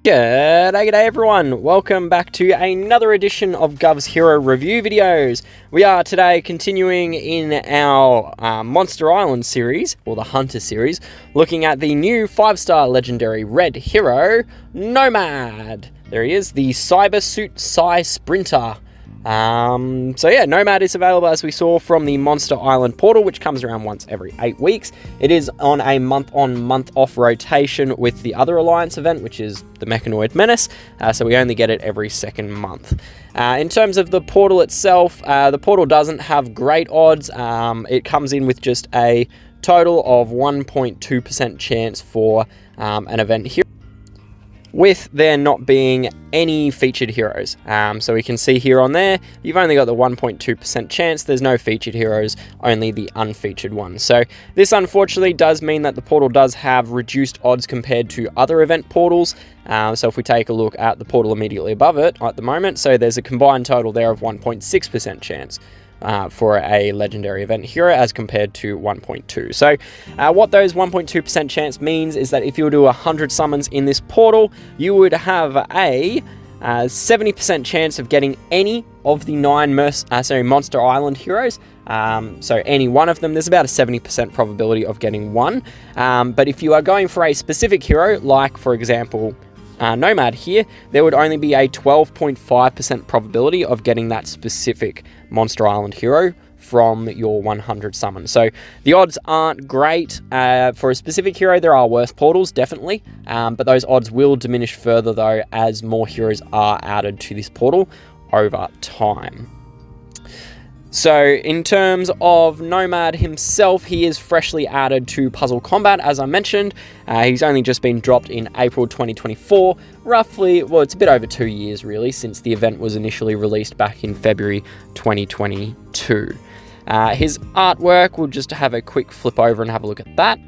G'day everyone, welcome back to another edition of Guvs Hero Review videos. We are today continuing in our Monster Island series, or the Hunter series, looking at the new 5-star legendary red hero, Nomad. There he is, the Cybersuit Sai Sprinter. So yeah, Nomad is available, as we saw, from the Monster Island portal, which comes around once every 8 weeks. It is on a month-on-month off rotation with the other Alliance event, which is the Mechanoid Menace, so we only get it every second month. In terms of the portal itself, the portal doesn't have great odds. It comes in with just a total of 1.2% chance for an event here, with there not being any featured heroes. So we can see here on there, you've only got the 1.2% chance. There's no featured heroes, only the unfeatured ones. So this unfortunately does mean that the portal does have reduced odds compared to other event portals. So if we take a look at the portal immediately above it at the moment, so there's a combined total there of 1.6% chance for a legendary event hero, as compared to 1.2. So what those 1.2% chance means is that if you were to do 100 summons in this portal, you would have a 70% chance of getting any of the 9 Monster Island heroes. So any one of them, there's about a 70% probability of getting one. But if you are going for a specific hero, like for example Nomad here, there would only be a 12.5% probability of getting that specific Monster Island hero from your 100 summons. So the odds aren't great. For a specific hero, there are worse portals, definitely, but those odds will diminish further though as more heroes are added to this portal over time. So in terms of Nomad himself, he is freshly added to PuzzleCombat, as I mentioned. He's only just been dropped in April 2024, roughly, well, it's a bit over 2 years really, since the event was initially released back in February 2022. His artwork, we'll just have a quick flip over and have a look at that.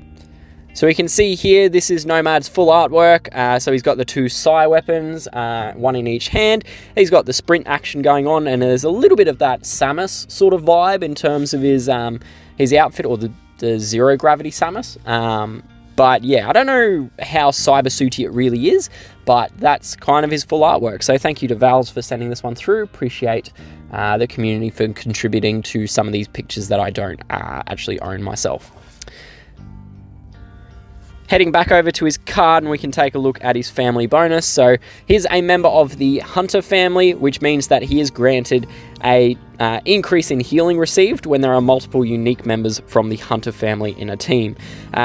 So we can see here, this is Nomad's full artwork. So he's got the 2 Sai weapons, one in each hand. He's got the sprint action going on, and there's a little bit of that Samus sort of vibe in terms of his outfit, or the zero gravity Samus. But yeah, I don't know how cybersuity it really is, but that's kind of his full artwork. So thank you to Valves for sending this one through. Appreciate the community for contributing to some of these pictures that I don't actually own myself. Heading back over to his card, and we can take a look at his family bonus. So he's a member of the Hunter family, which means that he is granted a increase in healing received when there are multiple unique members from the Hunter family in a team.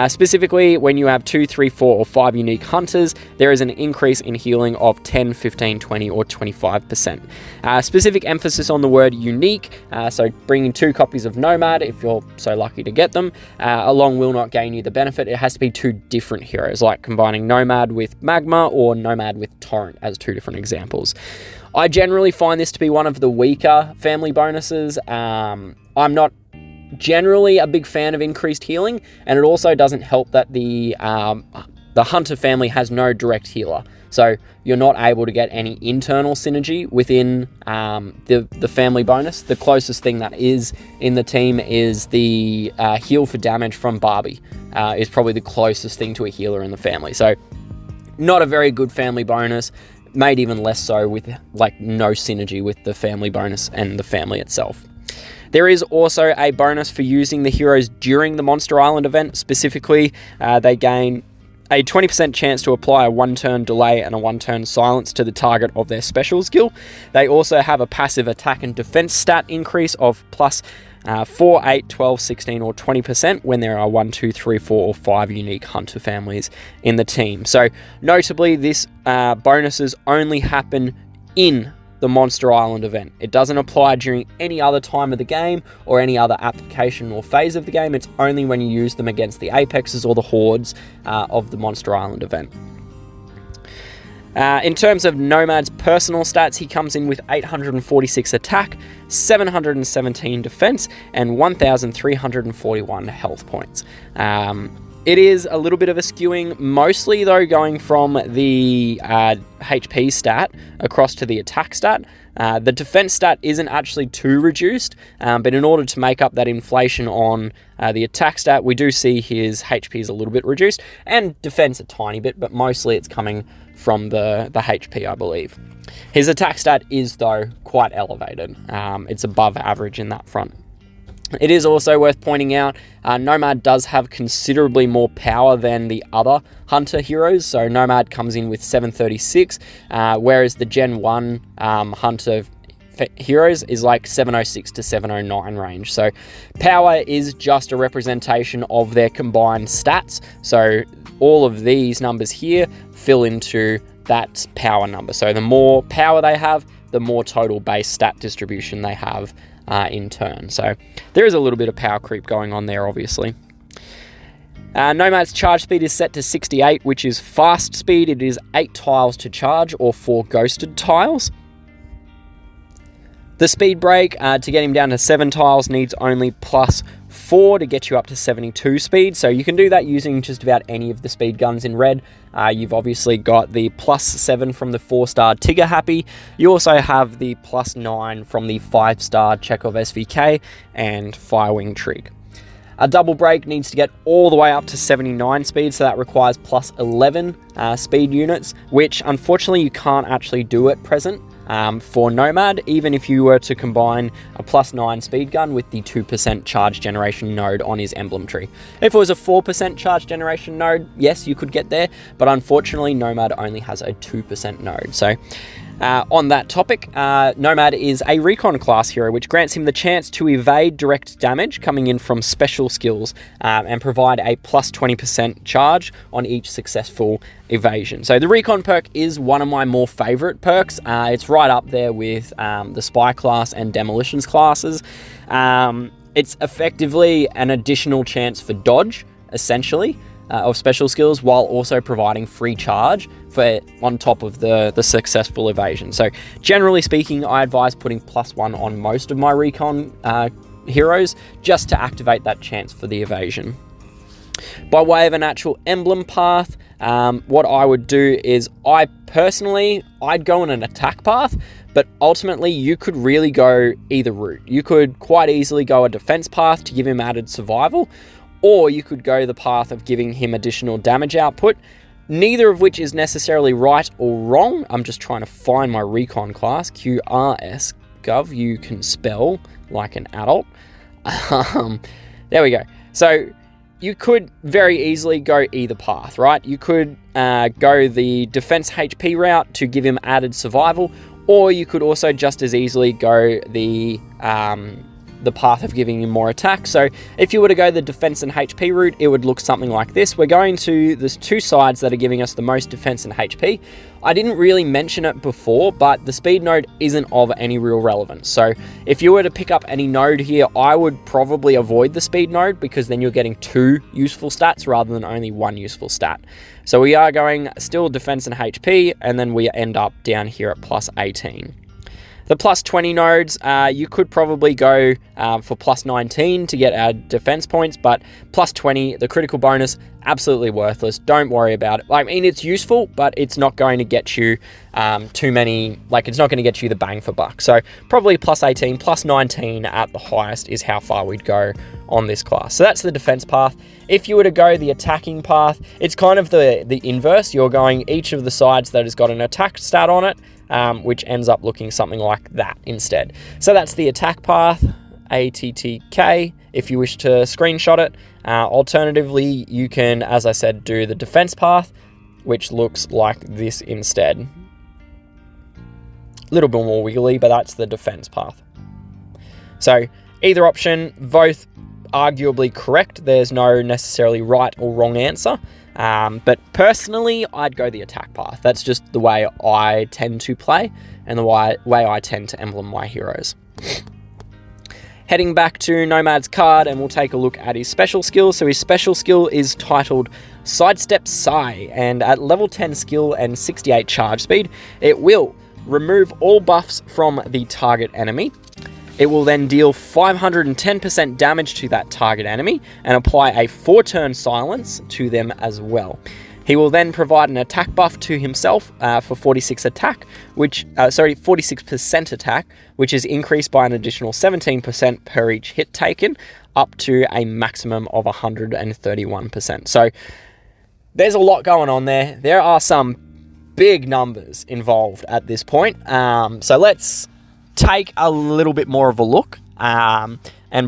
Specifically, when you have 2, 3, 4, or 5 unique Hunters, there is an increase in healing of 10, 15, 20, or 25%. Specific emphasis on the word unique, so bringing 2 copies of Nomad, if you're so lucky to get them, along will not gain you the benefit. It has to be 2 different heroes, like combining Nomad with Magma or Nomad with Torrent as 2 different examples. I generally find this to be one of the weaker family bonuses. I'm not generally a big fan of increased healing, and it also doesn't help that the Hunter family has no direct healer. So you're not able to get any internal synergy within the family bonus. The closest thing that is in the team is the heal for damage from Barbie, is probably the closest thing to a healer in the family. So not a very good family bonus. Made even less so with like no synergy with the family bonus and the family itself. There is also a bonus for using the heroes during the Monster Island event. Specifically, they gain a 20% chance to apply a 1-turn delay and a 1-turn silence to the target of their special skill. They also have a passive attack and defense stat increase of plus 4, 8, 12, 16, or 20% when there are 1, 2, 3, 4, or 5 unique Hunter families in the team. So notably, this bonuses only happen in the Monster Island event. It doesn't apply during any other time of the game or any other application or phase of the game. It's only when you use them against the Apexes or the Hordes of the Monster Island event. In terms of Nomad's personal stats, he comes in with 846 attack, 717 defense, and 1,341 health points. It is a little bit of a skewing, mostly though going from the HP stat across to the attack stat. The defense stat isn't actually too reduced, but in order to make up that inflation on the attack stat, we do see his HP is a little bit reduced, and defense a tiny bit, but mostly it's coming from the HP, I believe. His attack stat is, though, quite elevated. It's above average in that front. It is also worth pointing out, Nomad does have considerably more power than the other Hunter heroes. So Nomad comes in with 736, whereas the Gen 1 Hunter heroes is like 706 to 709 range. So power is just a representation of their combined stats. So all of these numbers here fill into that power number. So the more power they have, the more total base stat distribution they have in turn. So there is a little bit of power creep going on there, obviously. Nomad's charge speed is set to 68, which is fast speed. It is 8 tiles to charge, or 4 ghosted tiles. The speed break, to get him down to 7 tiles, needs only +4 to get you up to 72 speed. So you can do that using just about any of the speed guns in red. You've obviously got the +7 from the 4-star Tigger Happy. You also have the +9 from the 5-star Chekhov SVK and Firewing Trig. A double break needs to get all the way up to 79 speed, so that requires +11 speed units, which unfortunately you can't actually do at present. For Nomad, even if you were to combine a +9 speed gun with the 2% charge generation node on his emblem tree. If it was a 4% charge generation node, yes, you could get there, but unfortunately Nomad only has a 2% node. So on that topic, Nomad is a recon class hero, which grants him the chance to evade direct damage coming in from special skills and provide a +20% charge on each successful evasion. So the recon perk is one of my more favorite perks. It's right up there with the spy class and demolitions classes. It's effectively an additional chance for dodge, essentially, of special skills, while also providing free charge for on top of the successful evasion. So generally speaking, I advise putting +1 on most of my recon heroes just to activate that chance for the evasion. By way of an actual emblem path, what I would do is I'd go on an attack path, but ultimately you could really go either route. You could quite easily go a defense path to give him added survival, or you could go the path of giving him additional damage output, neither of which is necessarily right or wrong. I'm just trying to find my recon class, QRS, Gov, you can spell like an adult. There we go. So you could very easily go either path, right? You could go the defense HP route to give him added survival, or you could also just as easily go the path of giving him more attack. So if you were to go the defense and HP route, it would look something like this. We're going to the two sides that are giving us the most defense and HP. I didn't really mention it before, but the speed node isn't of any real relevance. So if you were to pick up any node here, I would probably avoid the speed node, because then you're getting 2 useful stats rather than only 1 useful stat. So we are going still defense and HP, and then we end up down here at +18. The +20 nodes, you could probably go for +19 to get our defense points, but +20, the critical bonus, absolutely worthless. Don't worry about it. I mean, it's useful, but it's not going to get you too many, it's not going to get you the bang for buck. So probably +18, +19 at the highest is how far we'd go on this class. So that's the defense path. If you were to go the attacking path, it's kind of the inverse. You're going each of the sides that has got an attack stat on it, which ends up looking something like that instead. So that's the attack path, ATTK, if you wish to screenshot it. Alternatively, you can, as I said, do the defense path, which looks like this instead. A little bit more wiggly, but that's the defense path. So either option, both arguably correct. There's no necessarily right or wrong answer. But personally, I'd go the attack path. That's just the way I tend to play and the way I tend to emblem my heroes. Heading back to Nomad's card, and we'll take a look at his special skill. So his special skill is titled Cybersuit Sai, and at level 10 skill and 68 charge speed, it will remove all buffs from the target enemy. It will then deal 510% damage to that target enemy and apply a 4-turn silence to them as well. He will then provide an attack buff to himself for 46% attack, which is increased by an additional 17% per each hit taken, up to a maximum of 131%. So there's a lot going on there. There are some big numbers involved at this point. So let's take a little bit more of a look and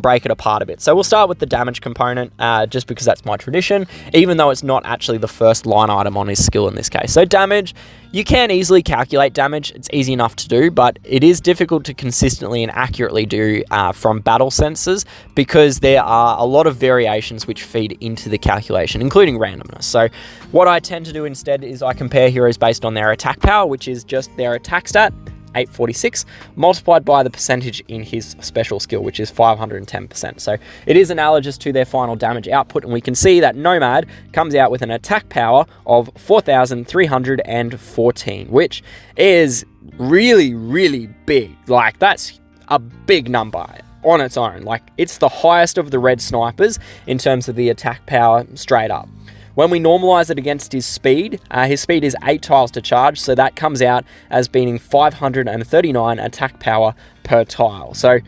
break it apart a bit. So we'll start with the damage component, just because that's my tradition, even though it's not actually the first line item on his skill in this case. So damage, you can easily calculate damage. It's easy enough to do, but it is difficult to consistently and accurately do from battle sensors, because there are a lot of variations which feed into the calculation, including randomness. So what I tend to do instead is I compare heroes based on their attack power, which is just their attack stat, 846, multiplied by the percentage in his special skill, which is 510%. So it is analogous to their final damage output, and we can see that Nomad comes out with an attack power of 4,314, which is really, really big. Like, that's a big number on its own. Like, it's the highest of the red snipers in terms of the attack power straight up. When we normalize it against his speed is 8 tiles to charge, so that comes out as being 539 attack power per tile. So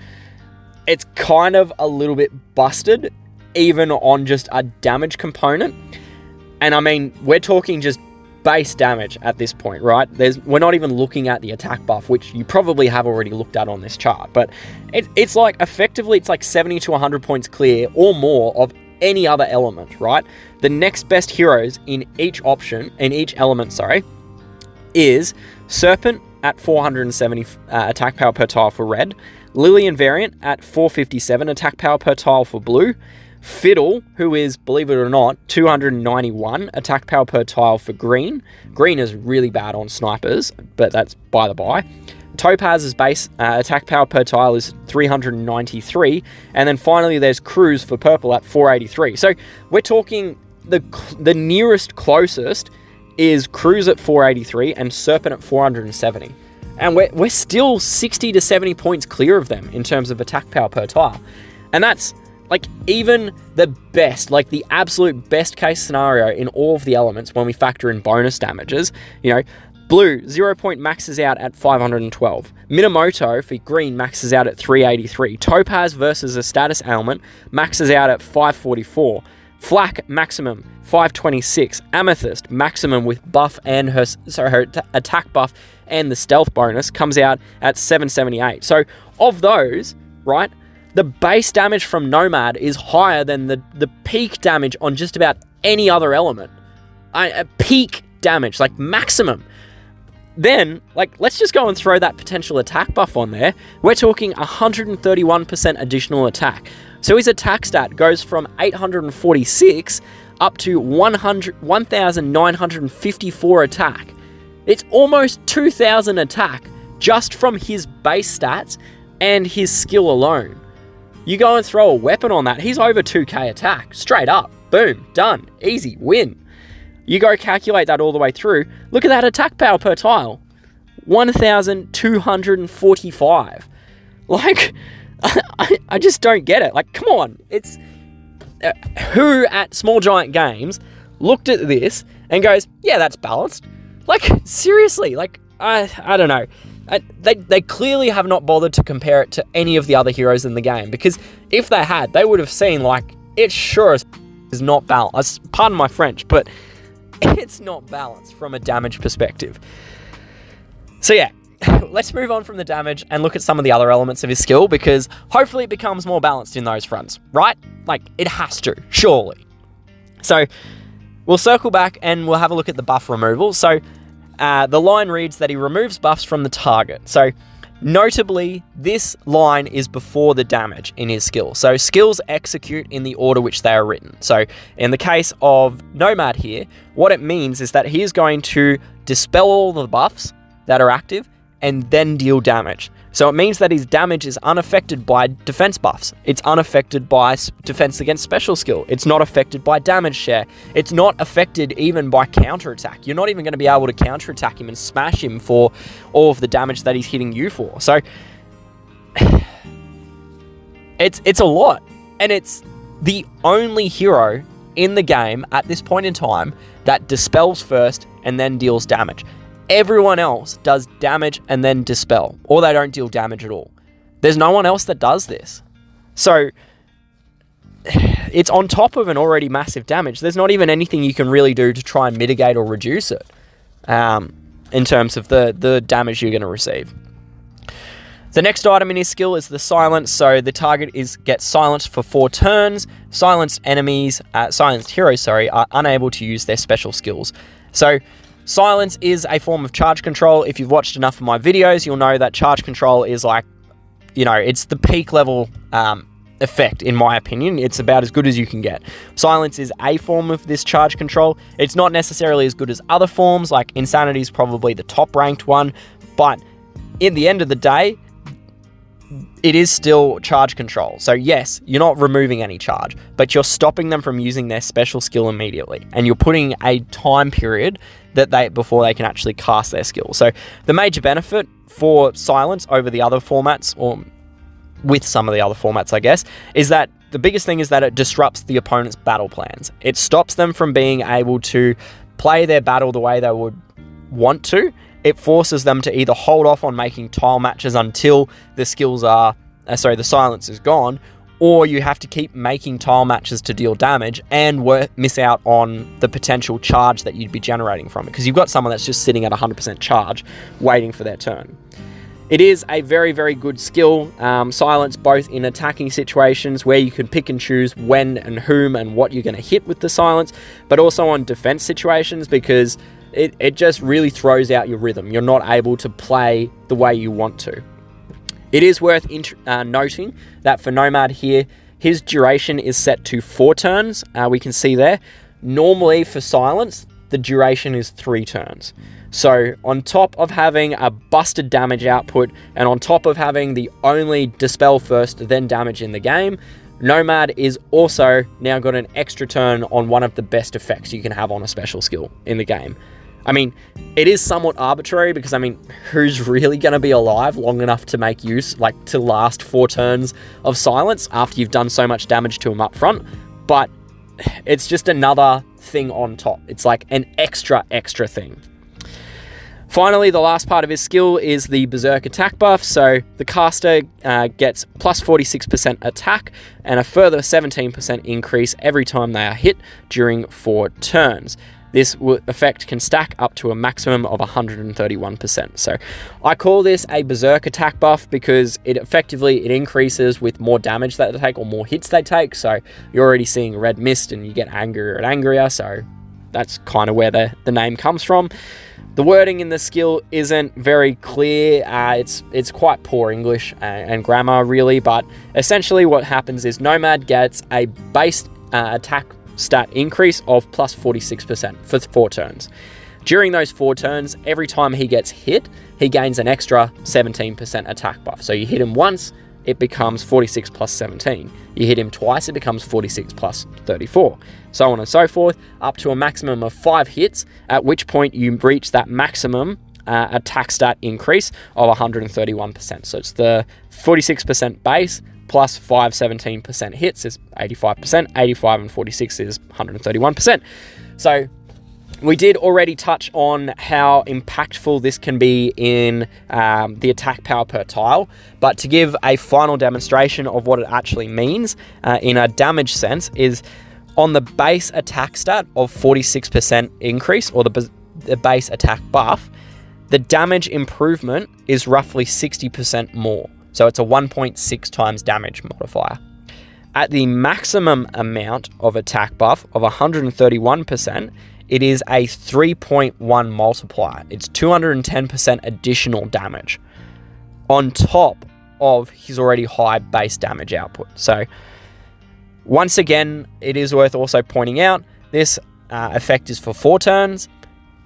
it's kind of a little bit busted, even on just a damage component. And I mean, we're talking just base damage at this point, right? We're not even looking at the attack buff, which you probably have already looked at on this chart. But it's like, effectively, it's like 70 to 100 points clear or more of any other element, right? The next best heroes in each element, is Serpent at 470 attack power per tile for red, Lillian variant at 457 attack power per tile for blue, Fiddle, who is, believe it or not, 291 attack power per tile for green. Green is really bad on snipers, but that's by the by. Topaz's base attack power per tile is 393, and then finally there's Cruz for purple at 483. So we're talking the nearest closest is Cruz at 483 and Serpent at 470, and we're still 60 to 70 points clear of them in terms of attack power per tile, and that's like even the best, like the absolute best case scenario in all of the elements when we factor in bonus damages. You know, blue 0 point maxes out at 512. Minamoto for green maxes out at 383. Topaz versus a status element maxes out at 544. Flak maximum 526. Amethyst maximum with buff and her attack buff and the stealth bonus comes out at 778. So of those, right, the base damage from Nomad is higher than the peak damage on just about any other element. Peak damage, like maximum. Then, like, let's just go and throw that potential attack buff on there. We're talking 131% additional attack. So his attack stat goes from 846 up to 1,954 attack. It's almost 2,000 attack just from his base stats and his skill alone. You go and throw a weapon on that, he's over 2k attack, straight up. Boom, done, easy, win. You go calculate that all the way through. Look at that attack power per tile. 1,245. Like, I just don't get it. Like, come on. It's who at Small Giant Games looked at this and goes, yeah, that's balanced. Like, seriously. Like, I don't know. They clearly have not bothered to compare it to any of the other heroes in the game, because if they had, they would have seen, like, it sure as is not balanced. Pardon my French, but it's not balanced from a damage perspective. So yeah, let's move on from the damage and look at some of the other elements of his skill, because hopefully it becomes more balanced in those fronts, right? Like, it has to, surely. So we'll circle back and we'll have a look at the buff removal. So the line reads that he removes buffs from the target. So notably, this line is before the damage in his skill. So skills execute in the order which they are written. So in the case of Nomad here, what it means is that he is going to dispel all the buffs that are active and then deal damage. So it means that his damage is unaffected by defense buffs. It's unaffected by defense against special skill. It's not affected by damage share. It's not affected even by counterattack. You're not even going to be able to counterattack him and smash him for all of the damage that he's hitting you for. So It's a lot. And it's the only hero in the game at this point in time that dispels first and then deals damage. Everyone else does damage and then dispel, or they don't deal damage at all. There's no one else that does this. So it's on top of an already massive damage. There's not even anything you can really do to try and mitigate or reduce it in terms of the damage you're going to receive. The next item in his skill is the silence. So the target gets silenced for 4 turns. Silenced heroes, are unable to use their special skills. So silence is a form of charge control. If you've watched enough of my videos, you'll know that charge control is like, it's the peak level effect, in my opinion. It's about as good as you can get. Silence is a form of this charge control. It's not necessarily as good as other forms, like Insanity is probably the top ranked one, but in the end of the day, it is still charge control. So yes, you're not removing any charge, but you're stopping them from using their special skill immediately, and you're putting a time period before they can actually cast their skill. So the major benefit for silence over the other formats, or with some of the other formats, I guess, is that the biggest thing is that it disrupts the opponent's battle plans. It stops them from being able to play their battle the way they would want to. It forces them to either hold off on making tile matches until the silence is gone, or you have to keep making tile matches to deal damage and miss out on the potential charge that you'd be generating from it, because you've got someone that's just sitting at 100% charge waiting for their turn. It is a very, very good skill, silence, both in attacking situations where you can pick and choose when and whom and what you're going to hit with the silence, but also on defense situations, because it just really throws out your rhythm. You're not able to play the way you want to. It is worth noting that for Nomad here, his duration is set to 4 turns. We can see there. Normally for silence, the duration is 3 turns. So on top of having a busted damage output, and on top of having the only dispel first then damage in the game, Nomad is also now got an extra turn on one of the best effects you can have on a special skill in the game. I mean, it is somewhat arbitrary, because, who's really going to be alive long enough to make use, to last 4 turns of silence after you've done so much damage to him up front? But it's just another thing on top. It's like an extra thing. Finally, the last part of his skill is the Berserk attack buff. So the caster gets plus 46% attack and a further 17% increase every time they are hit during 4 turns. This effect can stack up to a maximum of 131%. So I call this a Berserk attack buff because it increases with more damage that they take or more hits they take. So you're already seeing red mist and you get angrier and angrier. So that's kind of where the name comes from. The wording in the skill isn't very clear. It's quite poor English and grammar, really. But essentially what happens is Nomad gets a base attack stat increase of plus 46% for 4 turns. During those 4 turns, every time he gets hit, he gains an extra 17% attack buff. So you hit him once, it becomes 46 plus 17. You hit him twice, it becomes 46 plus 34. So on and so forth, up to a maximum of 5 hits, at which point you reach that maximum attack stat increase of 131%. So it's the 46% base plus 5 17% hits is 85%, 85 and 46 is 131%. So we did already touch on how impactful this can be in the attack power per tile, but to give a final demonstration of what it actually means in a damage sense is on the base attack stat of 46% increase, or the base attack buff, the damage improvement is roughly 60% more. So it's a 1.6 times damage modifier. At the maximum amount of attack buff of 131%, it is a 3.1 multiplier. It's 210% additional damage on top of his already high base damage output. So once again, it is worth also pointing out, this effect is for 4 turns.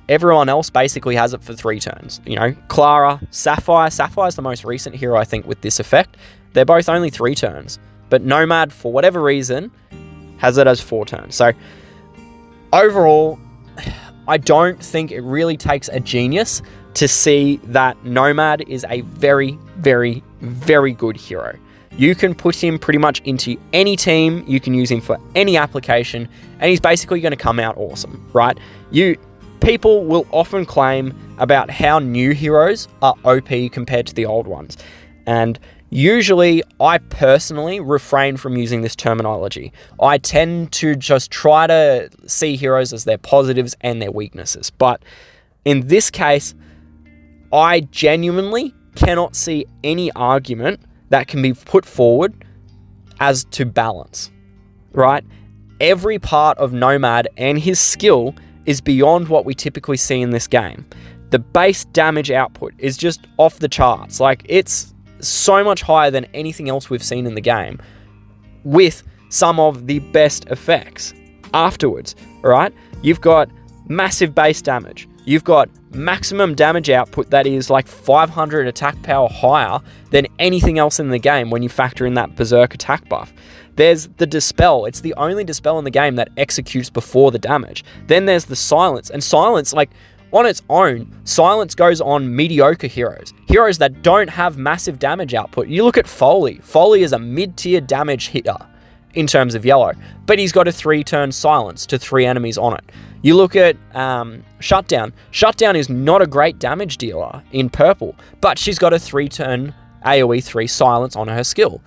Everyone else basically has it for 3 turns. You know, Clara, Sapphire. Sapphire is the most recent hero, I think, with this effect. They're both only 3 turns. But Nomad, for whatever reason, has it as 4 turns. So overall, I don't think it really takes a genius to see that Nomad is a very, very, very good hero. You can put him pretty much into any team, you can use him for any application, and he's basically going to come out awesome, right? People will often claim about how new heroes are OP compared to the old ones. And usually, I personally refrain from using this terminology. I tend to just try to see heroes as their positives and their weaknesses. But in this case, I genuinely cannot see any argument that can be put forward as to balance, right? Every part of Nomad and his skill is beyond what we typically see in this game. The base damage output is just off the charts. Like, it's so much higher than anything else we've seen in the game, with some of the best effects afterwards, right? You've got massive base damage. You've got maximum damage output that is like 500 attack power higher than anything else in the game when you factor in that Berserk attack buff. There's the Dispel. It's the only Dispel in the game that executes before the damage. Then there's the Silence. And Silence, like, on its own, Silence goes on mediocre heroes. Heroes that don't have massive damage output. You look at Foley. Foley is a mid-tier damage hitter in terms of yellow, but he's got a 3-turn Silence to 3 enemies on it. You look at Shutdown. Shutdown is not a great damage dealer in purple, but she's got a 3-turn AoE 3 Silence on her skill.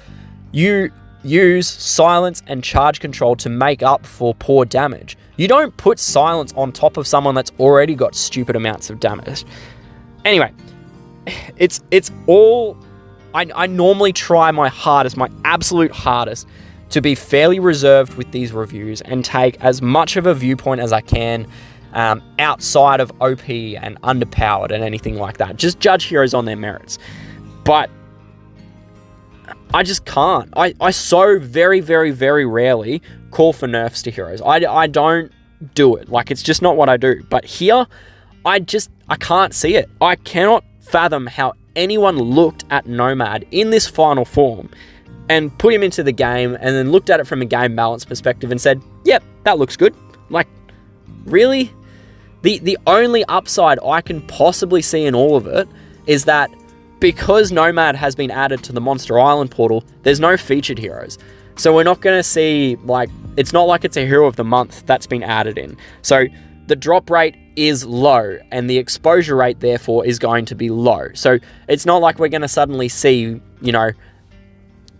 You use Silence and Charge Control to make up for poor damage. You don't put Silence on top of someone that's already got stupid amounts of damage. Anyway, it's all... I normally try my hardest, my absolute hardest, to be fairly reserved with these reviews and take as much of a viewpoint as I can outside of OP and underpowered and anything like that. Just judge heroes on their merits. But I just can't. I so very, very, very rarely call for nerfs to heroes. I don't do it. Like, it's just not what I do. But here, I can't see it. I cannot fathom how anyone looked at Nomad in this final form and put him into the game and then looked at it from a game balance perspective and said, yep, that looks good. Like, really? The only upside I can possibly see in all of it is that because Nomad has been added to the Monster Island portal, there's no featured heroes. So we're not going to see, like, it's not like it's a Hero of the Month that's been added in. So the drop rate is low, and the exposure rate, therefore, is going to be low. So it's not like we're going to suddenly see,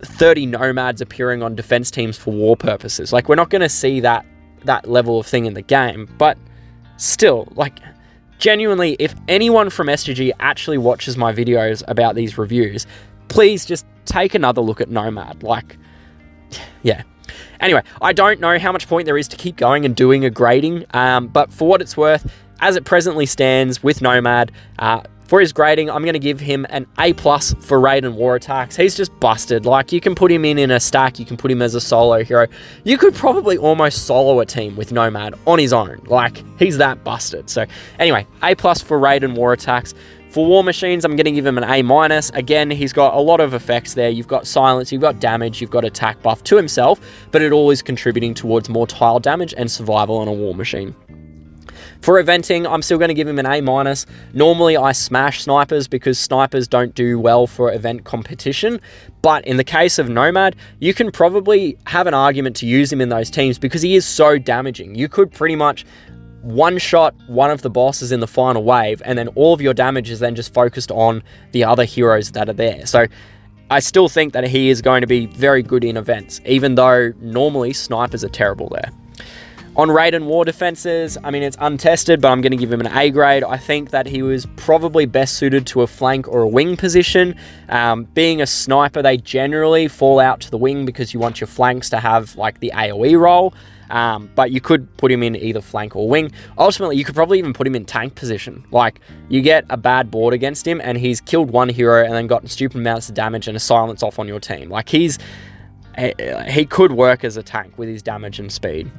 30 Nomads appearing on defense teams for war purposes. Like, we're not going to see that level of thing in the game. But still, like, genuinely, if anyone from SGG actually watches my videos about these reviews, please just take another look at Nomad. Like, yeah. Anyway, I don't know how much point there is to keep going and doing a grading, but for what it's worth, as it presently stands with Nomad, for his grading, I'm going to give him an A+ for raid and war attacks. He's just busted. Like, you can put him in a stack, you can put him as a solo hero. You could probably almost solo a team with Nomad on his own. Like, he's that busted. So anyway, A+ for raid and war attacks. For war machines, I'm going to give him an A-. Again, he's got a lot of effects there. You've got silence, you've got damage, you've got attack buff to himself, but it all is contributing towards more tile damage and survival on a war machine. For eventing, I'm still going to give him an A-. Normally, I smash snipers because snipers don't do well for event competition. But in the case of Nomad, you can probably have an argument to use him in those teams because he is so damaging. You could pretty much one-shot one of the bosses in the final wave, and then all of your damage is then just focused on the other heroes that are there. So I still think that he is going to be very good in events, even though normally snipers are terrible there. On raid and war defenses, I mean, it's untested, but I'm going to give him an A grade. I think that he was probably best suited to a flank or a wing position. Being a sniper, they generally fall out to the wing because you want your flanks to have like the AoE role. But you could put him in either flank or wing. Ultimately, you could probably even put him in tank position. Like, you get a bad board against him and he's killed one hero and then gotten stupid amounts of damage and a silence off on your team. Like, he could work as a tank with his damage and speed.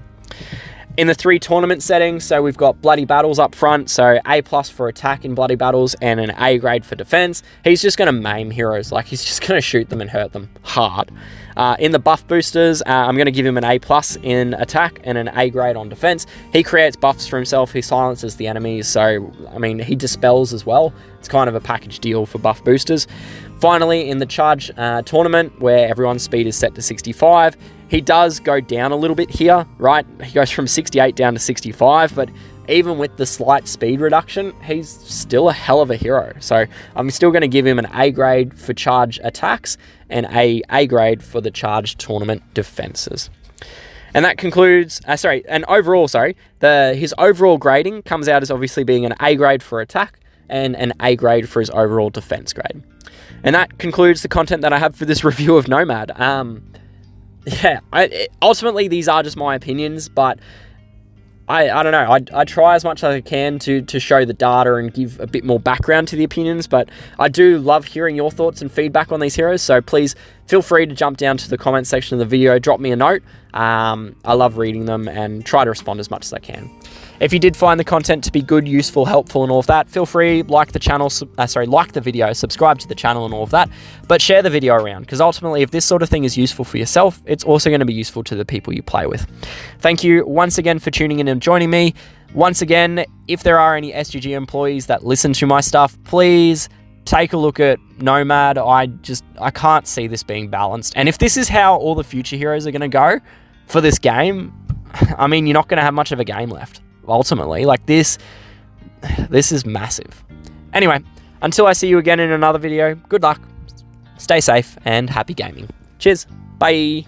In the 3 tournament settings, so we've got Bloody Battles up front, so A+ for attack in Bloody Battles and an A grade for defense. He's just going to maim heroes, like he's just going to shoot them and hurt them hard. In the buff boosters, I'm going to give him an A+ in attack and an A grade on defense. He creates buffs for himself, he silences the enemies, so I mean he dispels as well. It's kind of a package deal for buff boosters. Finally, in the charge tournament, where everyone's speed is set to 65, he does go down a little bit here, right? He goes from 68 down to 65, but even with the slight speed reduction, he's still a hell of a hero. So I'm still going to give him an A grade for charge attacks and A grade for the charge tournament defenses. And that concludes, his overall grading comes out as obviously being an A grade for attack and an A grade for his overall defense grade. And that concludes the content that I have for this review of Nomad. Yeah, ultimately these are just my opinions, but I don't know, I try as much as I can to show the data and give a bit more background to the opinions, but I do love hearing your thoughts and feedback on these heroes, so please feel free to jump down to the comment section of the video, drop me a note. I love reading them and try to respond as much as I can. If you did find the content to be good, useful, helpful and all of that, feel free, like the channel, like the video, subscribe to the channel and all of that, but share the video around, because ultimately if this sort of thing is useful for yourself, it's also going to be useful to the people you play with. Thank you once again for tuning in and joining me. Once again, if there are any SGG employees that listen to my stuff, please take a look at Nomad. I can't see this being balanced. And if this is how all the future heroes are going to go for this game, I mean, you're not going to have much of a game left. Ultimately, like this is massive. Anyway, until I see you again in another video, good luck, stay safe, and happy gaming. Cheers, bye.